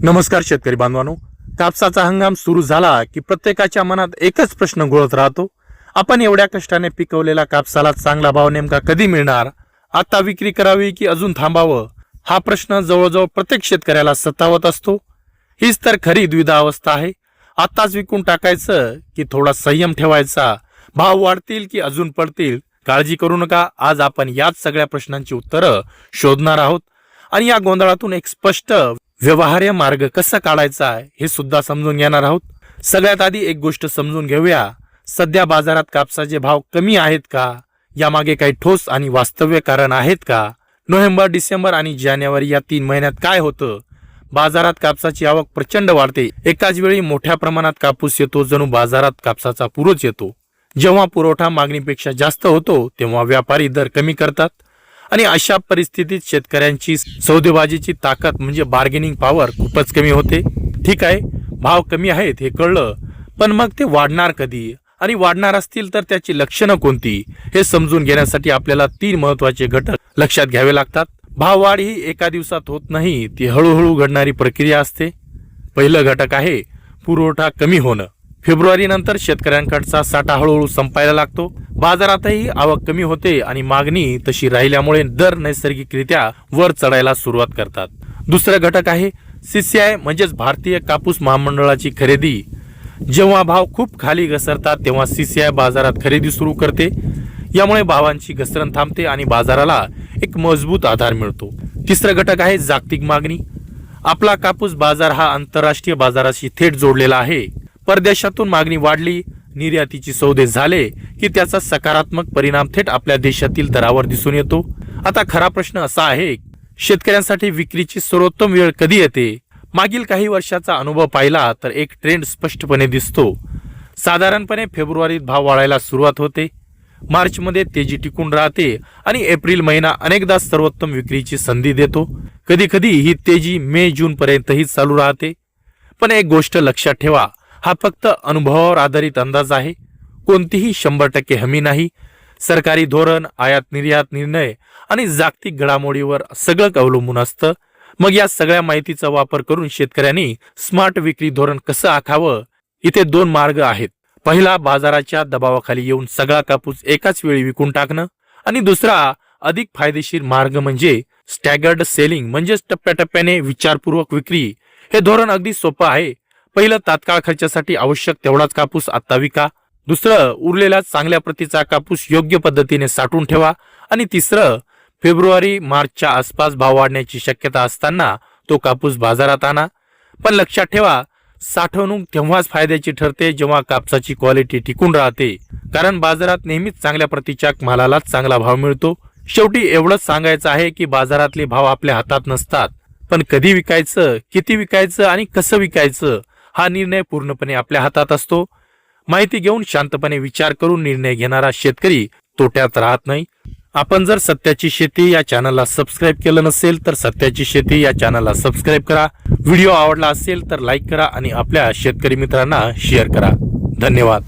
नमस्कार शेतकरी बांधवांनो, कापसाचा हंगाम सुरू झाला की प्रत्येकाच्या मनात एकच प्रश्न घोळत राहतो. आपण एवढ्या कष्टाने पिकवलेला कापसाला चांगला भाव नेमका कधी मिळणार? आता विक्री करावी की अजून थांबावं? हा प्रश्न जवळजवळ प्रत्येक शेतकऱ्याला सतावत असतो. हीच तर खरी द्विधा अवस्था आहे. आताच विकून टाकायचं की थोडा संयम ठेवायचा? भाव वाढतील की अजून पडतील? काळजी करू नका, आज आपण याच सगळ्या प्रश्नांची उत्तरं शोधणार आहोत आणि या गोंधळातून एक स्पष्ट व्यवहार्य मार्ग कसा काढायचा आहे हे सुद्धा समजून घेणार आहोत. सगळ्यात आधी एक गोष्ट समजून घेऊया. सध्या बाजारात कापसाचे भाव कमी आहेत का? यामागे काही ठोस आणि वास्तव्य कारण आहेत का? नोव्हेंबर, डिसेंबर आणि जानेवारी या 3 महिन्यात काय होतं? बाजारात कापसाची आवक प्रचंड वाढते. एकाच वेळी मोठ्या प्रमाणात कापूस येतो, जणू बाजारात कापसाचा पुरच येतो. जेव्हा पुरवठा मागणीपेक्षा जास्त होतो तेव्हा व्यापारी दर कमी करतात आणि अशा परिस्थितीत शेतकऱ्यांची सौदेबाजीची ताकद म्हणजे बार्गेनिंग पॉवर खूपच कमी होते. ठीक आहे, भाव कमी आहेत हे कळलं, पण मग ते वाढणार कधी आणि वाढणार असतील तर त्याची लक्षणं कोणती हे समजून घेण्यासाठी आपल्याला 3 महत्त्वाचे घटक लक्षात घ्यावे लागतात. भाववाढ ही एका दिवसात होत नाही, ती हळूहळू घडणारी प्रक्रिया असते. पहिलं घटक आहे पुरवठा कमी होणं. फेब्रुवारी नंतर शेतकऱ्यांकडचा साठा हळूहळू संपायला लागतो. बाजारातही आवक कमी होते आणि मागणी तशी राहिल्यामुळे दर नैसर्गिकरित्या वर चढायला सुरुवात करतात. दुसरं घटक आहे CCI म्हणजेच भारतीय कापूस महामंडळाची खरेदी. जेव्हा भाव खूप खाली घसरतात तेव्हा CCI बाजारात खरेदी सुरू करते. यामुळे भावांची घसरण थांबते आणि बाजाराला एक मजबूत आधार मिळतो. तिसरं घटक आहे जागतिक मागणी. आपला कापूस बाजार हा आंतरराष्ट्रीय बाजाराशी थेट जोडलेला आहे. परदेशातून मागणी वाढली, निर्यातीची सौदे झाले की त्याचा सकारात्मक परिणाम थेट आपल्या देशातील दरावर दिसून येतो. आता खरा प्रश्न असा आहे, शेतकऱ्यांसाठी विक्रीची सर्वोत्तम वेळ कधी येते? मागील काही वर्षाचा अनुभव पाहिला तर एक ट्रेंड स्पष्टपणे दिसतो. साधारणपणे फेब्रुवारीत भाव वाढायला सुरुवात होते, मार्चमध्ये तेजी टिकून राहते आणि एप्रिल महिना अनेकदा सर्वोत्तम विक्रीची संधी देतो. कधी कधी ही तेजी मे जून पर्यंतही चालू राहते. पण एक गोष्ट लक्षात ठेवा, हा फक्त अनुभवावर आधारित अंदाज आहे. कोणतीही 100% हमी नाही. सरकारी धोरण, आयात निर्यात निर्णय आणि जागतिक घडामोडीवर सगळं अवलंबून असतं. मग या सगळ्या माहितीचा वापर करून शेतकऱ्यांनी स्मार्ट विक्री धोरण कसं आखावं? इथे 2 मार्ग आहेत. पहिला, बाजाराच्या दबावाखाली येऊन सगळा कापूस एकाच वेळी विकून टाकणं आणि दुसरा अधिक फायदेशीर मार्ग म्हणजे स्टॅगर्ड सेलिंग म्हणजेच टप्प्याटप्प्याने विचारपूर्वक विक्री. हे धोरण अगदी सोपं आहे. पहिलं, तात्काळ खर्चासाठी आवश्यक तेवढाच कापूस आता विका. दुसरं, उरलेला चांगल्या प्रतीचा कापूस योग्य पद्धतीने साठवून ठेवा. आणि तिसरं, फेब्रुवारी मार्चच्या आसपास भाव वाढण्याची शक्यता असताना तो कापूस बाजारात आणा. पण लक्षात ठेवा, साठवणूक तेव्हाच फायद्याची ठरते जेव्हा कापसाची क्वालिटी टिकून राहते, कारण बाजारात नेहमीच चांगल्या प्रतीच्या मालालाच चांगला भाव मिळतो. शेवटी एवढंच सांगायचं आहे की बाजारातले भाव आपल्या हातात नसतात, पण कधी विकायचं, किती विकायचं आणि कसं विकायचं हा निर्णय पूर्णपणे आपल्या हातात असतो. माहिती घेऊन शांतपणे विचार करून निर्णय घेणारा शेतकरी तोट्यात राहत नाही. आपण जर सत्याची शेती या चॅनलला सबस्क्राईब केलं नसेल तर सत्याची शेती या चॅनलला सबस्क्राईब करा. व्हिडिओ आवडला असेल तर लाईक करा आणि आपल्या शेतकरी मित्रांना शेअर करा. धन्यवाद.